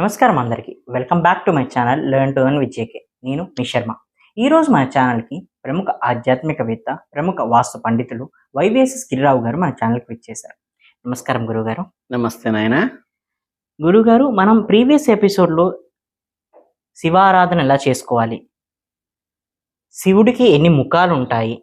నమస్కారం అందరికీ. Welcome back to my channel learn to earn with JK. నేను మీ శర్మ. ఈరోజు మన ఛానల్‌కి ప్రముఖ ఆధ్యాత్మికవేత్త, ప్రముఖ వాస్తు పండితులు వైవిఎస్ గిరిరావు గారు మన ఛానల్‌కి విచ్చేశారు. నమస్కారం గురువుగారు. నమస్తే నాయనా. గురువుగారు, మనం ప్రీవియస్ ఎపిసోడ్‌లో శివారాధన ఎలా చేసుకోవాలి, శివుడికి ఎన్ని ముఖాలుంటాయి,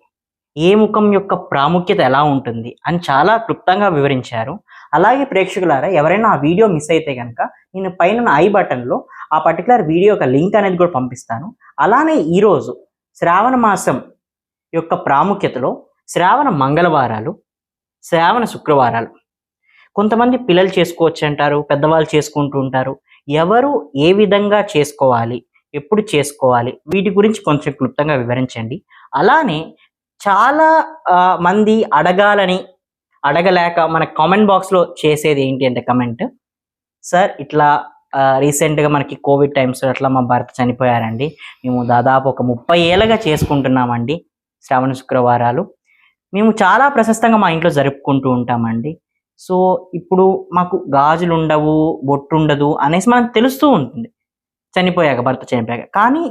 ఏ ముఖం యొక్క ప్రాముఖ్యత ఎలా ఉంటుంది అని చాలా క్లుప్తంగా వివరించారు. అలాగే ప్రేక్షకులారా, ఎవరైనా ఆ వీడియో మిస్ అయితే కనుక నేను పైన ఐ బటన్లో ఆ పర్టికులర్ వీడియో యొక్క లింక్ అనేది కూడా పంపిస్తాను. అలానే ఈరోజు శ్రావణ మాసం యొక్క ప్రాముఖ్యతలో శ్రావణ మంగళవారాలు, శ్రావణ శుక్రవారాలు, కొంతమంది పిల్లలు చేసుకోవచ్చు అంటారు, పెద్దవాళ్ళు చేసుకుంటూ ఉంటారు. ఎవరు ఏ విధంగా చేసుకోవాలి, ఎప్పుడు చేసుకోవాలి, వీటి గురించి కొంచెం క్లుప్తంగా వివరించండి. అలానే చాలా మంది అడగలేక మన కామెంట్ బాక్స్లో చేసేది ఏంటి అంటే కమెంట్, సార్ ఇట్లా రీసెంట్గా మనకి కోవిడ్ టైమ్స్లో అట్లా మా భర్త చనిపోయారండి, మేము దాదాపు ఒక 30 ఏళ్ళగా చేసుకుంటున్నామండి శ్రావణ శుక్రవారాలు, మేము చాలా ప్రశస్తంగా మా ఇంట్లో జరుపుకుంటూ ఉంటామండి. సో ఇప్పుడు మాకు గాజులు ఉండవు, బొట్టు ఉండదు అనేసి మనకు తెలుస్తూ ఉంటుంది భర్త చనిపోయాక. కానీ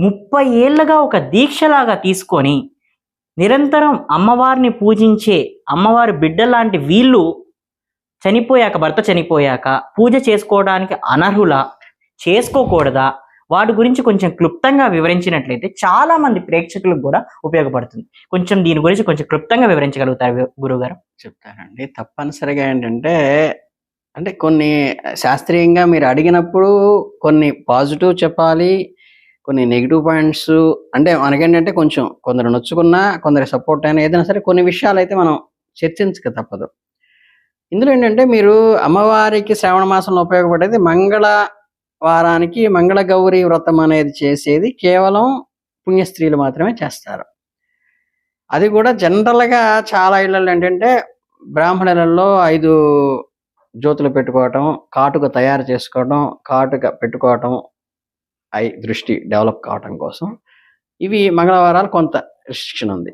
30 ఏళ్ళగా ఒక దీక్షలాగా తీసుకొని నిరంతరం అమ్మవారిని పూజించే అమ్మవారి బిడ్డలాంటి వీళ్ళు భర్త చనిపోయాక పూజ చేసుకోవడానికి అనర్హులా, చేసుకోకూడదా, వాటి గురించి కొంచెం క్లుప్తంగా వివరించినట్లయితే చాలా మంది ప్రేక్షకులకు కూడా ఉపయోగపడుతుంది. కొంచెం దీని గురించి కొంచెం క్లుప్తంగా వివరించగలుగుతారు గురువుగారు? చెప్తానండి. తప్పనిసరిగా ఏంటంటే, కొన్ని శాస్త్రీయంగా మీరు అడిగినప్పుడు కొన్ని పాజిటివ్ చెప్పాలి, కొన్ని నెగిటివ్ పాయింట్స్. అంటే మనకేంటంటే కొంచెం కొందరు నొచ్చుకున్నా, కొందరు సపోర్ట్ అయినా, ఏదైనా సరే కొన్ని విషయాలు అయితే మనం చర్చించక తప్పదు. ఇందులో ఏంటంటే, మీరు అమ్మవారికి శ్రావణ మాసంలో ఉపయోగపడేది మంగళవారానికి మంగళ గౌరీ వ్రతం అనేది చేసేది కేవలం పుణ్యస్త్రీలు మాత్రమే చేస్తారు. అది కూడా జనరల్గా చాలా ఇళ్ళల్లో ఏంటంటే, బ్రాహ్మణులలో 5 జ్యోతులు పెట్టుకోవటం, కాటుక తయారు చేసుకోవటం, కాటుక పెట్టుకోవటం, దృష్టి డెవలప్ కావటం కోసం ఇవి మంగళవారాలు కొంత రిస్ట్రిక్షన్ ఉంది.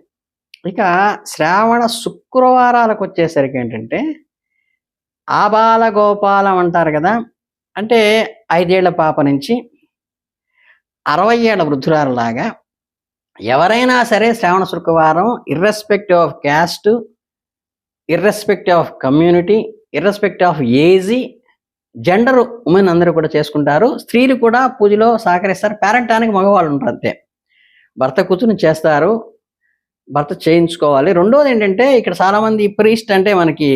ఇక శ్రావణ శుక్రవారాలకు వచ్చేసరికి ఏంటంటే, ఆబాల గోపాలం అంటారు కదా, అంటే 5 ఏళ్ల పాప నుంచి 60 ఏళ్ల వృద్ధురారులాగా ఎవరైనా సరే శ్రావణ శుక్రవారం irrespective of caste, irrespective of community, irrespective of age, gender, women అందరూ కూడా చేసుకుంటారు. స్త్రీలు కూడా పూజలో సహకరిస్తారు. పేరెంటానికి మగవాళ్ళు ఉంటారు అంతే. భర్త కూర్చుని చేస్తారు, భర్త చేయించుకోవాలి. రెండోది ఏంటంటే, ఇక్కడ చాలామంది ప్రీస్ట్ అంటే మనకి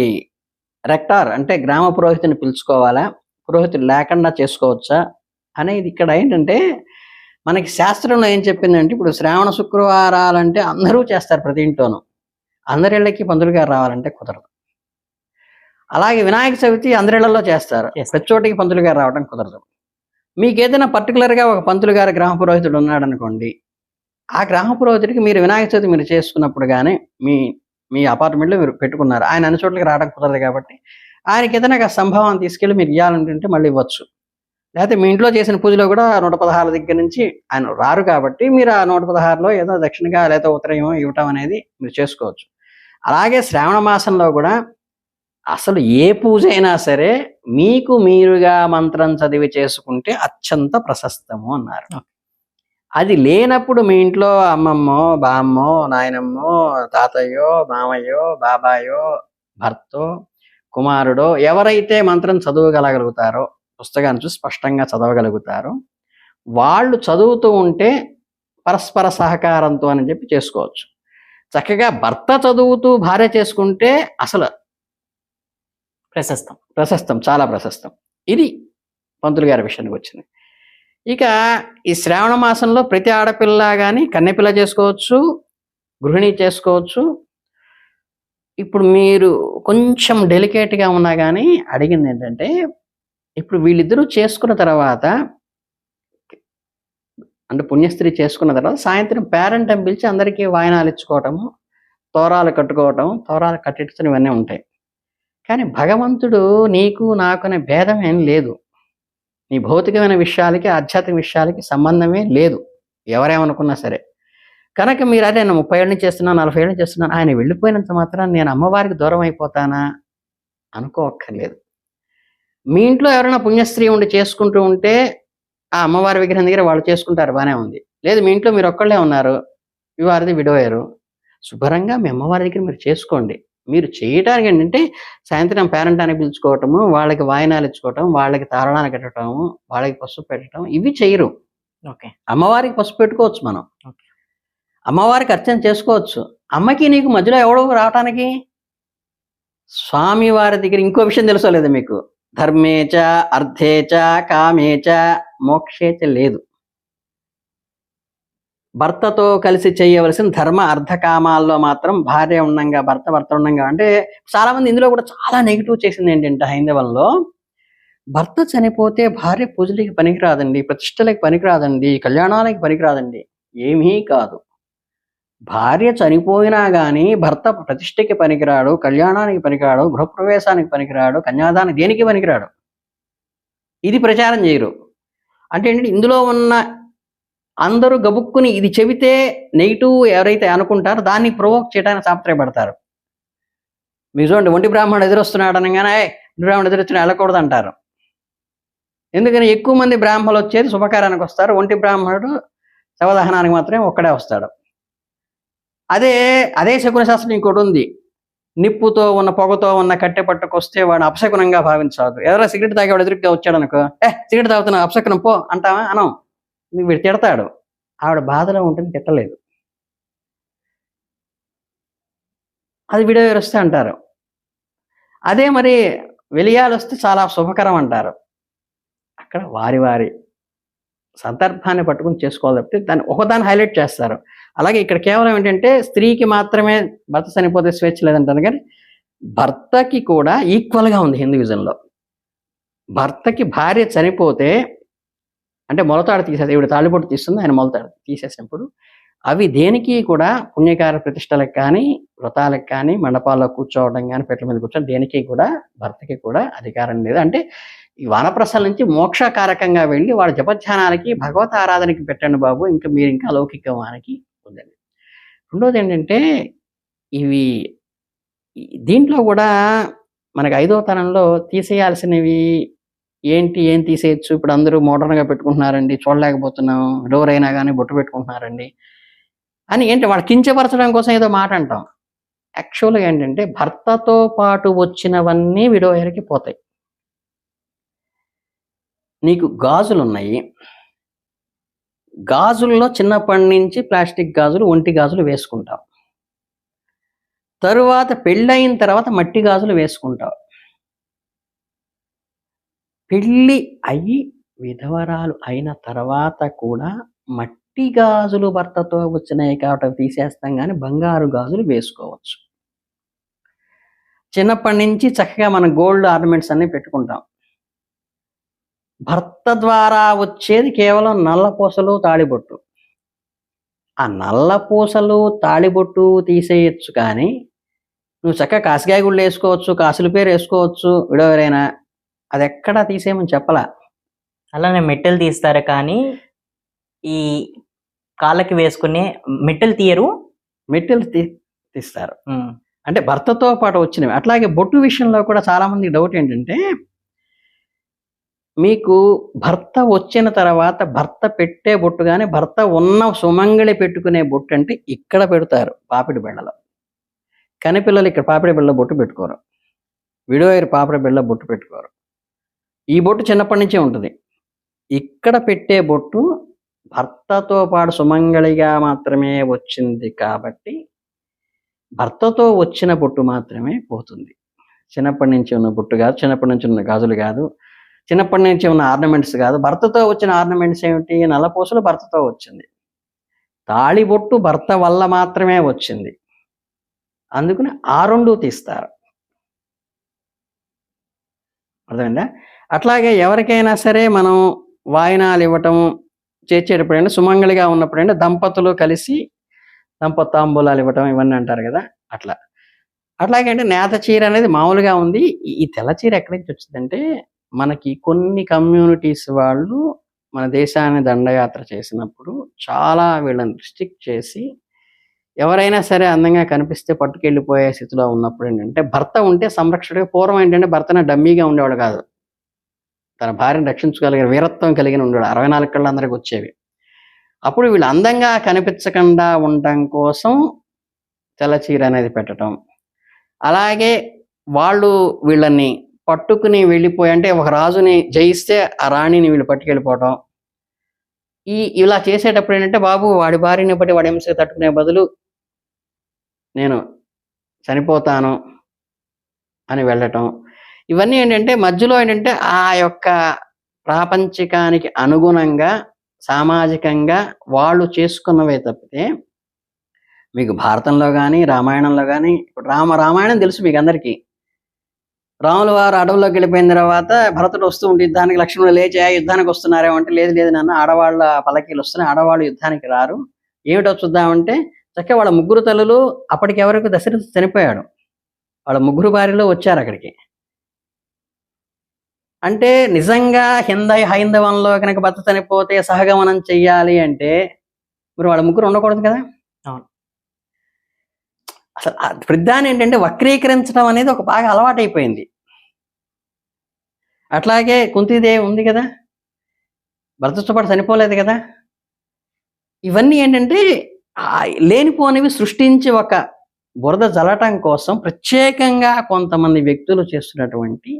రెక్టార్ అంటే గ్రామ పురోహితుని పిలుచుకోవాలా, పురోహితుడు లేకుండా చేసుకోవచ్చా అనేది ఇక్కడ ఏంటంటే, మనకి శాస్త్రంలో ఏం చెప్పిందంటే, ఇప్పుడు శ్రావణ శుక్రవారాలంటే అందరూ చేస్తారు ప్రతి ఇంట్లోనూ. అందరిళ్ళకి పంతులు గారు రావాలంటే కుదరదు. అలాగే వినాయక చవితి అందరిళ్లలో చేస్తారు, ప్రతి చోటికి పంతులు గారు రావడం కుదరదు. మీకు ఏదైనా పర్టికులర్గా ఒక పంతులు గారు గ్రామ పురోహితుడు ఉన్నాడు అనుకోండి, ఆ గ్రామ పురోహితుడికి మీరు వినాయక చవితి మీరు చేసుకున్నప్పుడు కానీ మీ అపార్ట్మెంట్లో మీరు పెట్టుకున్నారు, ఆయన అన్ని చోట్లకి రావడం కుదరదు కాబట్టి ఆయనకి ఏదైనా సంభావం తీసుకెళ్ళి మీరు ఇవ్వాలంటే మళ్ళీ ఇవ్వచ్చు. లేకపోతే మీ ఇంట్లో చేసిన పూజలో కూడా 116 దగ్గర నుంచి ఆయన రారు కాబట్టి మీరు ఆ 116లో ఏదో దక్షిణగా లేదా ఉత్తరమో ఇవ్వటం అనేది మీరు చేసుకోవచ్చు. అలాగే శ్రావణ మాసంలో కూడా అసలు ఏ పూజ అయినా సరే మీకు మీరుగా మంత్రం చదివి చేసుకుంటే అత్యంత ప్రశస్తము అన్నారు. అది లేనప్పుడు మీ ఇంట్లో అమ్మమ్మో, బామ్మో, నాయనమ్మో, తాతయ్యో, మామయ్యో, బాబాయో, భర్తో, కుమారుడో ఎవరైతే మంత్రం చదవగలగలుగుతారో, పుస్తకాన్ని చూసి స్పష్టంగా చదవగలుగుతారో వాళ్ళు చదువుతూ ఉంటే పరస్పర సహకారంతో అని చెప్పి చేసుకోవచ్చు. చక్కగా భర్త చదువుతూ భార్య చేసుకుంటే అసలు ప్రశస్తం, చాలా ప్రశస్తం. ఇది పంతులు గారి విషయానికి వచ్చింది. ఇక ఈ శ్రావణ మాసంలో ప్రతి ఆడపిల్ల కానీ కన్నెపిల్ల చేసుకోవచ్చు, గృహిణి చేసుకోవచ్చు. ఇప్పుడు మీరు కొంచెం డెలికేట్గా ఉన్నా కానీ అడిగింది ఏంటంటే, ఇప్పుడు వీళ్ళిద్దరూ చేసుకున్న తర్వాత, అంటే పుణ్యస్త్రీ చేసుకున్న తర్వాత సాయంత్రం పేరెంట్ని పిలిచి అందరికీ వాయనాలు ఇచ్చుకోవటము, తోరాలు కట్టుకోవటం, తోరాలు కట్టించడం ఇవన్నీ ఉంటాయి. కానీ భగవంతుడు నీకు నాకు అనే భేదం ఏం లేదు. నీ భౌతికమైన విషయాలకి ఆధ్యాత్మిక విషయాలకి సంబంధమే లేదు, ఎవరేమనుకున్నా సరే. కనుక మీరు అదే నేను 30 ఏళ్ళ నుంచి చేస్తున్నాను, 40 ఏళ్ళ నుంచి చేస్తున్నాను, ఆయన వెళ్ళిపోయినంత మాత్రం నేను అమ్మవారికి దూరం అయిపోతానా అనుకోక్కర్లేదు. మీ ఇంట్లో ఎవరైనా పుణ్యస్త్రీ ఉండి చేసుకుంటూ ఉంటే ఆ అమ్మవారి విగ్రహం దగ్గర వాళ్ళు చేసుకుంటారు, బానే ఉంది. లేదు మీ ఇంట్లో మీరు ఒక్కళ్ళే ఉన్నారు, యు ఆర్ ది విడోయరు, శుభ్రంగా మీ అమ్మవారి దగ్గర మీరు చేసుకోండి. మీరు చేయటానికి ఏంటంటే సాయంత్రం పేరంటానికి పిలుచుకోవటము, వాళ్ళకి వాయినాలు ఇచ్చుకోవటం, వాళ్ళకి తారణాలు కట్టటము, వాళ్ళకి పసుపు పెట్టడం ఇవి చెయ్యరు. ఓకే. అమ్మవారికి పసుపు పెట్టుకోవచ్చు మనం. ఓకే. అమ్మవారికి అర్చన చేసుకోవచ్చు. అమ్మకి నీకు మధ్యలో ఎవడో రావటానికి? స్వామి వారి దగ్గర ఇంకో విషయం తెలుసో లేదా మీకు? ధర్మేచ, అర్థేచ, కామేచ, మోక్షేచ లేదు. భర్తతో కలిసి చేయవలసిన ధర్మ అర్థ కామాల్లో మాత్రం భార్య ఉండంగా భర్త ఉండంగా అంటే చాలా మంది ఇందులో కూడా చాలా నెగిటివ్ చేసింది ఏంటంటే హైందవంలో భర్త చనిపోతే భార్య పూజలకి పనికిరాదండి, ప్రతిష్టలకి పనికిరాదండి, కళ్యాణాలకి పనికిరాదండి. ఏమీ కాదు. భార్య చనిపోయినా గాని భర్త ప్రతిష్టకి పనికిరాడు, కళ్యాణానికి పనికిరాడు, గృహప్రవేశానికి పనికిరాడు, కన్యాదానం దేనికి పనికిరాడు. ఇది ప్రచారం చేయరు. అంటే ఏంటంటే ఇందులో ఉన్న అందరూ గబుక్కుని ఇది చెబితే నెగిటివ్ ఎవరైతే అనుకుంటారో దాన్ని ప్రొవోక్ చేయడానికి తాపత్రయపడతారు. మీరు చూడండి, ఒంటి బ్రాహ్మణుడు ఎదురొస్తున్నాడు అనగానే ఒంటి బ్రాహ్మణుడు ఎదురొచ్చిన వెళ్ళకూడదు అంటారు. ఎందుకని ఎక్కువ మంది బ్రాహ్మణులు వచ్చేది శుభకార్యానికి వస్తారు, ఒంటి బ్రాహ్మణుడు శవదహనానికి మాత్రమే ఒక్కడే వస్తాడు. అదే శకున శాస్త్రం ఇంకోటి ఉంది. నిప్పుతో ఉన్న పొగతో ఉన్న కట్టె పట్టుకొస్తే వాడు అపశకునంగా భావించదు. ఎవరైనా సిగరెట్ తాగేవాడు ఎదురుగా వచ్చాడు అనుకో, సిగరెట్ తాగుతున్నా అపశకునం పో అంటావా? అనం. వీడు తిడతాడు. ఆవిడ బాధలో ఉంటుంది, తిట్టలేదు. అది వీడియో వస్తే అంటారు. అదే మరి వెలియాలు వస్తే చాలా శుభకరం అంటారు. అక్కడ వారి వారి సందర్భాన్ని పట్టుకుని చేసుకోవాలి తప్పితే దాన్ని ఒకదాన్ని హైలైట్ చేస్తారు. అలాగే ఇక్కడ కేవలం ఏంటంటే స్త్రీకి మాత్రమే భర్త చనిపోతే స్వేచ్ఛ లేదంటారు, కానీ భర్తకి కూడా ఈక్వల్గా ఉంది హిందూయిజంలో. భర్తకి భార్య చనిపోతే అంటే మొలతాడు తీసేసి ఈవిడ తాళిబొట్టు తీస్తుంది, ఆయన మొలతాడు తీసేసినప్పుడు అవి దేనికి కూడా పుణ్యకార ప్రతిష్టలకు కానీ, వ్రతాలకు కానీ, మండపాల్లో కూర్చోవడం కానీ, పెట్టల మీద కూర్చోవడం దేనికి కూడా భర్తకి కూడా అధికారం లేదు. అంటే ఈ వానప్రస్థల నుంచి మోక్షకారకంగా వెళ్ళి వాళ్ళ జపధ్యానాలకి భగవత్ ఆరాధనకి పెట్టండి బాబు, ఇంకా మీరు ఇంకా లౌకికవానికి ఉందండి. రెండోది ఏంటంటే ఇవి దీంట్లో కూడా మనకి 5వ తరంలో తీసేయాల్సినవి ఏం తీసేయచ్చు? ఇప్పుడు అందరూ మోడర్న్‌గా పెట్టుకుంటున్నారండి, చూడలేకపోతున్నాం. డోర్ అయినా గానీ బొట్టు పెట్టుకుంటున్నారండి అని ఏంటి వాళ్ళు కించపరచడం కోసం ఏదో మాట అంటాం. యాక్చువల్‌గా ఏంటంటే భర్తతో పాటు వచ్చినవన్నీ విడోయర్‌కి పోతాయి. నీకు గాజులున్నాయి. గాజుల్లో చిన్నప్పటి నుంచి ప్లాస్టిక్ గాజులు, ఒంటి గాజులు వేసుకుంటావు. తరువాత పెళ్ళయిన తర్వాత మట్టి గాజులు వేసుకుంటావు. పెళ్ళి అయ్యి విధవరాలు అయిన తర్వాత కూడా మట్టి గాజులు భర్తతో వచ్చినాయి కాబట్టి తీసేస్తాం కానీ బంగారు గాజులు వేసుకోవచ్చు. చిన్నప్పటి నుంచి చక్కగా మనం గోల్డ్ ఆర్నమెంట్స్ అన్ని పెట్టుకుంటాం. భర్త ద్వారా వచ్చేది కేవలం నల్లపూసలు, తాళిబొట్టు. ఆ నల్లపూసలు, తాళిబొట్టు తీసేయచ్చు కానీ నువ్వు చక్కగా కాసికాయ గుళ్ళు వేసుకోవచ్చు, కాసుల పేరు వేసుకోవచ్చు విడవరైనా. అది ఎక్కడా తీసేయమని చెప్పలా. అలానే మెట్టెలు తీస్తారు కానీ ఈ కాళ్ళకి వేసుకునే మెట్టెలు తీయరు. మెట్టెలు తీస్తారు అంటే భర్తతో పాటు వచ్చినవి. అట్లాగే బొట్టు విషయంలో కూడా చాలా మంది డౌట్ ఏంటంటే మీకు భర్త వచ్చిన తర్వాత భర్త పెట్టే బొట్టు కానీ భర్త ఉన్న సుమంగళి పెట్టుకునే బొట్టు అంటే ఇక్కడ పెడతారు పాపిడి బిళ్ళలో. కనిపిల్లలు ఇక్కడ పాపిడి బిళ్ళ బొట్టు పెట్టుకోరు, విడోయర్ పాపిడి బిళ్ళ బొట్టు పెట్టుకోరు. ఈ బొట్టు చిన్నప్పటి నుంచే ఉంటుంది. ఇక్కడ పెట్టే బొట్టు భర్తతో పాటు సుమంగళిగా మాత్రమే వచ్చింది కాబట్టి భర్తతో వచ్చిన బొట్టు మాత్రమే పోతుంది. చిన్నప్పటి నుంచి ఉన్న బొట్టు కాదు, చిన్నప్పటి నుంచి ఉన్న గాజులు కాదు, చిన్నప్పటి నుంచి ఉన్న ఆర్నమెంట్స్ కాదు. భర్తతో వచ్చిన ఆర్నమెంట్స్ ఏమిటి? నల్లపూసలు భర్తతో వచ్చింది, తాళిబొట్టు భర్త వల్ల మాత్రమే వచ్చింది. అందుకని ఆ రెండు తీస్తారు. అర్థమైందా? అట్లాగే ఎవరికైనా సరే మనం వాయినాలు ఇవ్వటం చేసేటప్పుడైనా సుమంగళిగా ఉన్నప్పుడైనా దంపతులు కలిసి తాంబూలాలు ఇవ్వటం ఇవన్నీ అంటారు కదా, అట్లా. అట్లాగే అంటే నేత చీర అనేది మామూలుగా ఉంది. ఈ తెల్ల చీర ఎక్కడి నుంచి వచ్చిందంటే మనకి కొన్ని కమ్యూనిటీస్ వాళ్ళు మన దేశాన్ని దండయాత్ర చేసినప్పుడు చాలా వీళ్ళని రిస్ట్రిక్ట్ చేసి ఎవరైనా సరే అందంగా కనిపిస్తే పట్టుకెళ్ళిపోయే స్థితిలో ఉన్నప్పుడు ఏంటంటే భర్త ఉంటే సంరక్షకుడిగా పూర్వం ఏంటంటే భర్తన డమ్మీగా ఉండేవాడు కాదు, తన భార్యను రక్షించుకోగలిగిన వీరత్వం కలిగిన ఉన్నాడు. 64 కళ్ళు అందరికి వచ్చేవి. అప్పుడు వీళ్ళు అందంగా కనిపించకుండా ఉండటం కోసం తెల్ల చీర అనేది పెట్టడం. అలాగే వాళ్ళు వీళ్ళని పట్టుకుని వెళ్ళిపోయి, అంటే ఒక రాజుని జయిస్తే ఆ రాణిని వీళ్ళు పట్టుకెళ్ళిపోవటం. ఇలా చేసేటప్పుడు ఏంటంటే, బాబు వాడి భార్యని బట్టి వాడి హింస తట్టుకునే బదులు నేను చనిపోతాను అని వెళ్ళటం. ఇవన్నీ ఏంటంటే మధ్యలో ఏంటంటే ఆ యొక్క ప్రాపంచికానికి అనుగుణంగా సామాజికంగా వాళ్ళు చేసుకున్నవే తప్పితే, మీకు భారతంలో కానీ రామాయణంలో కానీ, ఇప్పుడు రామాయణం తెలుసు మీకు అందరికీ. రాముల వారు అడవుల్లోకి వెళ్ళిపోయిన తర్వాత భరతుడు వస్తూ ఉంటే యుద్ధానికి, లక్ష్మణుడు లేచి యుద్ధానికి వస్తున్నారేమో అంటే, లేదు లేదు నాన్న, ఆడవాళ్ళ పల్లకీలు వస్తున్నాయి, ఆడవాళ్ళు యుద్ధానికి రారు, ఏమిటో చూద్దామంటే చక్కగా వాళ్ళ ముగ్గురు తల్లులు, అప్పటికి ఎవరికి దశరథుడు చనిపోయాడు, వాళ్ళ ముగ్గురు భార్యలు వచ్చారు అక్కడికి. అంటే నిజంగా హైందవంలో కనుక భర్త చనిపోతే సహగమనం చెయ్యాలి అంటే మరి వాళ్ళ ముగ్గురు ఉండకూడదు కదా. అవును. అసలు ప్రధాని ఏంటంటే వక్రీకరించడం అనేది ఒక బాగా అలవాటైపోయింది. అట్లాగే కుంతీదేవి ఉంది కదా, భర్తతో పాటు చనిపోలేదు కదా. ఇవన్నీ ఏంటంటే లేనిపోనివి సృష్టించి ఒక బురద జల్లటం కోసం ప్రత్యేకంగా కొంతమంది వ్యక్తులు చేస్తున్నటువంటి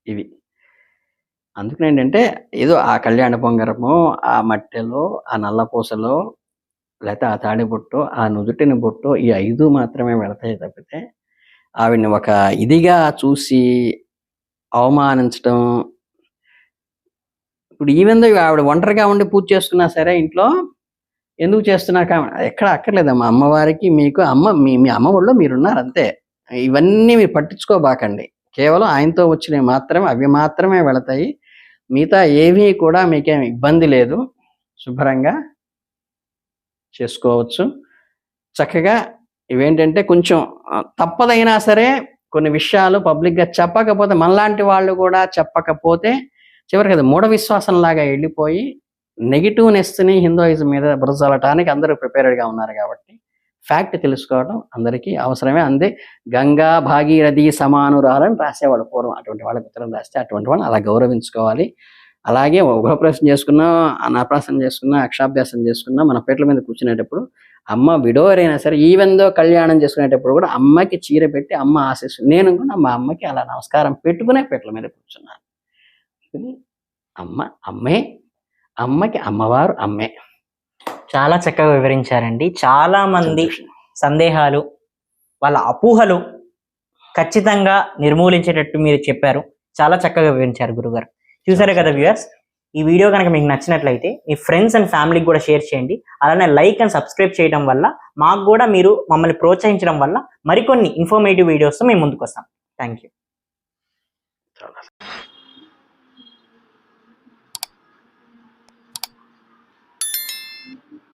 ఇవి. అందుకని ఏంటంటే ఏదో ఆ కళ్యాణ పొంగరము, ఆ మట్టెలో, ఆ నల్లపూసలో, లేకపోతే ఆ తాడి బొట్టు, ఆ నుదుటిని బొట్టు, ఈ 5 మాత్రమే వెళతాయి తప్పితే ఆవిడ్ని ఒక ఇదిగా చూసి అవమానించడం. ఇప్పుడు ఈవెందో ఆవిడ ఒంటరిగా ఉండి పూజ చేసుకున్నా సరే ఇంట్లో, ఎందుకు చేస్తున్నాక ఎక్కడ అక్కర్లేదమ్మా, అమ్మవారికి మీకు మీ అమ్మ ఒళ్ళో మీరున్నారు అంతే. ఇవన్నీ మీరు పట్టించుకోబాకండి. కేవలం ఆయనతో వచ్చినవి మాత్రమే, అవి మాత్రమే వెళతాయి. మిగతా ఏమీ కూడా మీకేం ఇబ్బంది లేదు, శుభ్రంగా చేసుకోవచ్చు. చక్కగా ఇవేంటంటే కొంచెం తప్పదైనా సరే కొన్ని విషయాలు పబ్లిక్గా చెప్పకపోతే, మనలాంటి వాళ్ళు కూడా చెప్పకపోతే చివరికి అది మూఢ విశ్వాసంలాగా వెళ్ళిపోయి నెగిటివ్నెస్ని హిందూయిజం మీద బురజల్లటానికి అందరూ ప్రిపేర్డ్గా ఉన్నారు. కాబట్టి ఫ్యాక్ట్ తెలుసుకోవడం అందరికీ అవసరమే. అందే గంగా భాగీరథి సమానురాలని రాసేవాడు పూర్వం. అటువంటి వాళ్ళకి ఉత్తరం రాస్తే అటువంటి వాళ్ళని అలా గౌరవించుకోవాలి. అలాగే గృహప్రవేశం చేసుకున్నా, అన్నప్రాసన చేసుకున్నా, అక్షాభ్యాసం చేసుకున్నా, మన పీటల మీద కూర్చునేటప్పుడు అమ్మ విడోరైనా సరే, ఈవెందో కళ్యాణం చేసుకునేటప్పుడు కూడా అమ్మకి చీర పెట్టి అమ్మ ఆశీస్సు, నేను కూడా మా అమ్మకి అలా నమస్కారం పెట్టుకునే పీటల మీద కూర్చున్నాను. అమ్మే, అమ్మకి అమ్మవారు అమ్మే. చాలా చక్కగా వివరించారండి. చాలా మంది సందేహాలు, వాళ్ళ అపోహలు ఖచ్చితంగా నిర్మూలించేటట్టు మీరు చెప్పారు. చాలా చక్కగా వివరించారు గురుగారు. చూసారు కదా వ్యూయర్స్, ఈ వీడియో కనుక మీకు నచ్చినట్లయితే మీ ఫ్రెండ్స్ అండ్ ఫ్యామిలీకి కూడా షేర్ చేయండి. అలానే లైక్ అండ్ సబ్స్క్రైబ్ చేయడం వల్ల మాకు కూడా మీరు మమ్మల్ని ప్రోత్సహించడం వల్ల మరికొన్ని ఇన్ఫర్మేటివ్ వీడియోస్తో మేము ముందుకు వస్తాం. Thank you.